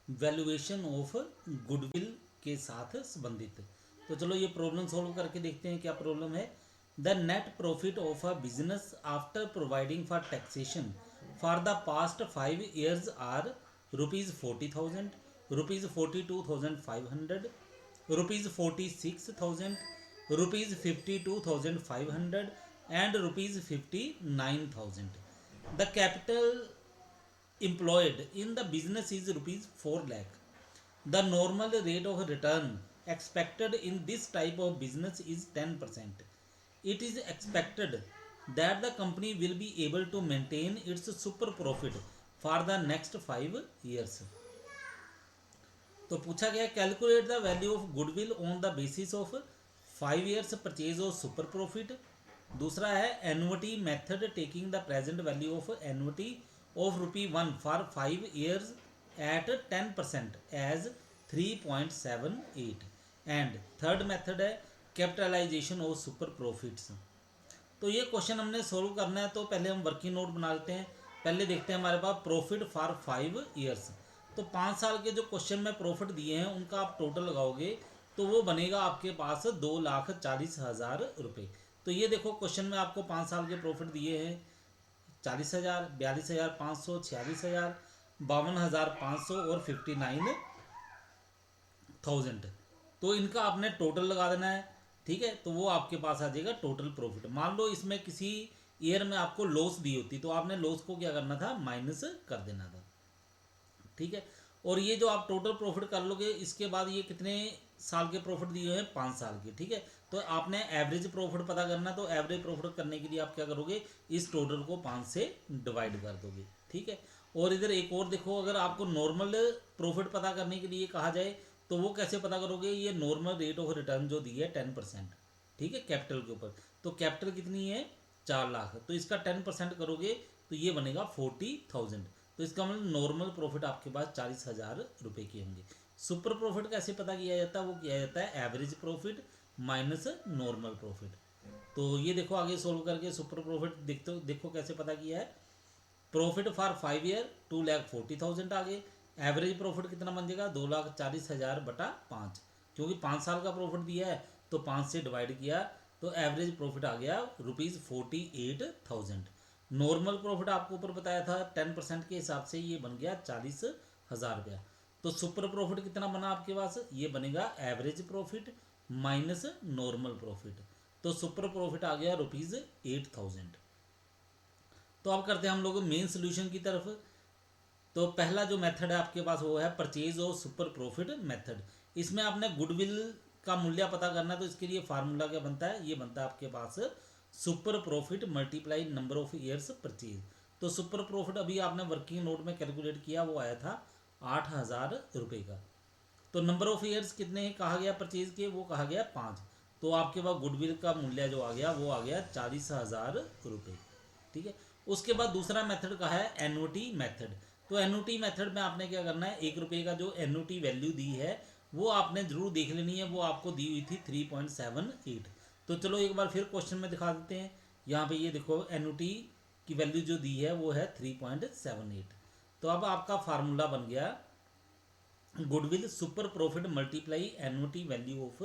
Valuation of goodwill के साथ संबंधित। तो चलो ये प्रॉब्लम सॉल्व करके देखते हैं क्या प्रॉब्लम है। The net profit of a business after providing for taxation for the past 5 years are ₹40,000, ₹42,500, ₹46,000, ₹52,500 and ₹59,000. The capital employed in the business is ₹4 lakh. The normal rate of return expected in this type of business is 10%. It is expected that the company will be able to maintain its super profit for the next 5 years. तो पूछा गया calculate the value of goodwill on the basis of 5 years purchase of super profit. दूसरा है annuity method taking the present value of annuity of ₹1 for 5 years at 10% as 3.78। And third method है capitalisation of super profits. तो ये question हमने solve करना है, तो पहले हम वर्किंग नोट बना लेते हैं। पहले देखते हैं हमारे पास प्रॉफिट फॉर 5 years। तो 5 साल के जो क्वेश्चन में प्रॉफिट दिए हैं उनका आप टोटल लगाओगे तो वो बनेगा आपके पास 2,40,000 रुपये। तो ये देखो क्वेश्चन में आपको 5 साल के प्रॉफिट दिए हैं 40,000, 42,500, 46,000, 52,500 और 59,000। तो इनका आपने टोटल लगा देना है, ठीक है। तो वो आपके पास आ जाएगा टोटल प्रॉफिट। मान लो इसमें किसी ईयर में आपको लॉस दी होती तो आपने लॉस को क्या करना था, माइनस कर देना था, ठीक है। और ये जो आप टोटल प्रॉफिट कर लोगे इसके बाद ये कितने साल के प्रॉफिट दिए हैं, 5 साल के, ठीक है। तो आपने एवरेज प्रॉफिट पता करना, तो एवरेज प्रॉफिट करने के लिए आप क्या करोगे, इस टोटल को 5 से डिवाइड कर दोगे, ठीक है। और इधर एक और देखो, अगर आपको नॉर्मल प्रॉफिट पता करने के लिए कहा जाए तो वो कैसे पता करोगे, ये नॉर्मल रेट ऑफ रिटर्न जो दी है 10%, ठीक है, कैपिटल के ऊपर। तो कैपिटल कितनी है, 4 लाख, तो इसका 10% करोगे तो ये बनेगा 40,000। तो इसका मतलब नॉर्मल प्रॉफिट आपके पास 40,000 रुपये के होंगे। सुपर प्रॉफिट कैसे पता किया जाता है, वो किया जाता है average profit minus normal profit. तो ये देखो आगे सोल्व करके सुपर प्रॉफिट देखो कैसे पता किया है। प्रॉफिट फॉर 5 year 2,40,000 आ गए। एवरेज प्रॉफिट कितना बन जाएगा, 2,40,000 बटा 5, क्योंकि 5 साल का प्रॉफिट दिया है तो 5 से डिवाइड किया तो एवरेज प्रॉफिट आ गया ₹48,000। नॉर्मल प्रॉफिट आपको ऊपर बताया था 10% के हिसाब से ये बन गया 40,000 रुपया। तो सुपर प्रॉफिट कितना बना आपके पास, ये बनेगा average profit minus normal profit. तो सुपर प्रॉफिट आ गया ₹8,000। तो अब करते हैं हम लोग मेन सोल्यूशन की तरफ। तो पहला जो मेथड है आपके पास वो है परचेज और सुपर प्रॉफिट मेथड। इसमें आपने गुडविल का मूल्य पता करना है, तो इसके लिए फार्मूला क्या बनता है, ये बनता है आपके पास super profit multiply number of years purchase. तो सुपर प्रॉफिट अभी आपने वर्किंग नोट में कैलकुलेट किया, वो आया था 8,000 रुपये का। तो नंबर ऑफ ईयर्स कितने कहा गया परचेज के, वो कहा गया 5। तो आपके पास गुडविल का मूल्य जो आ गया वो आ गया 40,000 रुपये, ठीक है। उसके बाद दूसरा मेथड का है एनुटी मेथड। तो एनुटी मेथड में आपने क्या करना है, 1 रुपये का जो एनुटी वैल्यू दी है वो आपने जरूर देख लेनी है, वो आपको दी हुई थी 3.78। तो चलो एक बार फिर क्वेश्चन में दिखा देते हैं। यहाँ पे ये देखो एनुटी की वैल्यू जो दी है वो है 3.78। तो अब आपका फार्मूला बन गया goodwill super profit multiply annuity value of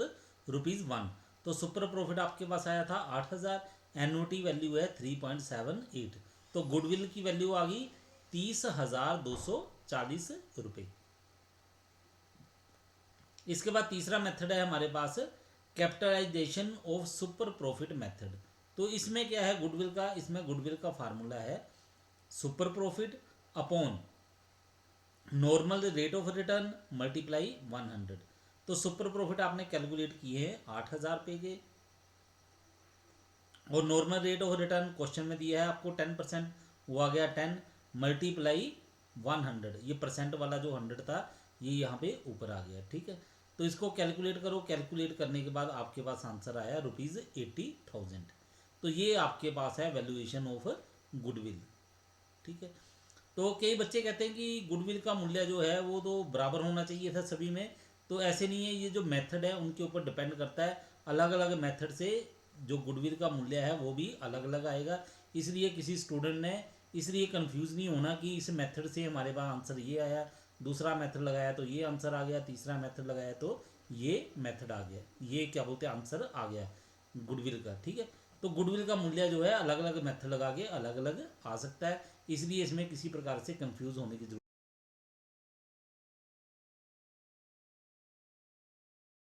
₹1। तो सुपर प्रॉफिट आपके पास आया था 8,000, एनुटी वैल्यू है 3.78। तो गुडविल की वैल्यू आ गई 30,240 रुपये। इसके बाद तीसरा मेथड है हमारे पास capitalisation of super profit method. तो इसमें क्या है गुडविल का, इसमें गुडविल का फार्मूला है super profit upon normal rate of return multiply 100। तो सुपर प्रॉफिट आपने कैलकुलेट किए हैं 8,000 रुपये के, और normal rate of return question में दिया है आपको 10%, वो आ गया 10 मल्टीप्लाई 100। ये परसेंट वाला जो 100 था ये यहाँ पे ऊपर आ गया, ठीक है। तो इसको कैलकुलेट करो, कैलकुलेट करने के बाद आपके पास आंसर आया ₹80,000। तो ये आपके पास है वैल्यूएशन ऑफ गुडविल, ठीक है। तो कई बच्चे कहते हैं कि गुडविल का मूल्य जो है वो तो बराबर होना चाहिए था सभी में। तो ऐसे नहीं है, ये जो मेथड है उनके ऊपर डिपेंड करता है। अलग अलग मेथड से जो गुडविल का मूल्य है वो भी अलग अलग आएगा। इसलिए किसी स्टूडेंट ने इसलिए कंफ्यूज नहीं होना कि इस मेथड से हमारे पास आंसर ये आया, दूसरा मेथड लगाया तो ये आंसर आ गया, तीसरा मेथड लगाया तो ये मेथड आ गया, ये क्या बोलते हैं आंसर आ गया गुडविल का। ठीक है, तो गुडविल का मूल्य जो है अलग अलग मेथड लगा के अलग अलग आ सकता है, इसलिए इसमें किसी प्रकार से कंफ्यूज होने की जरूरत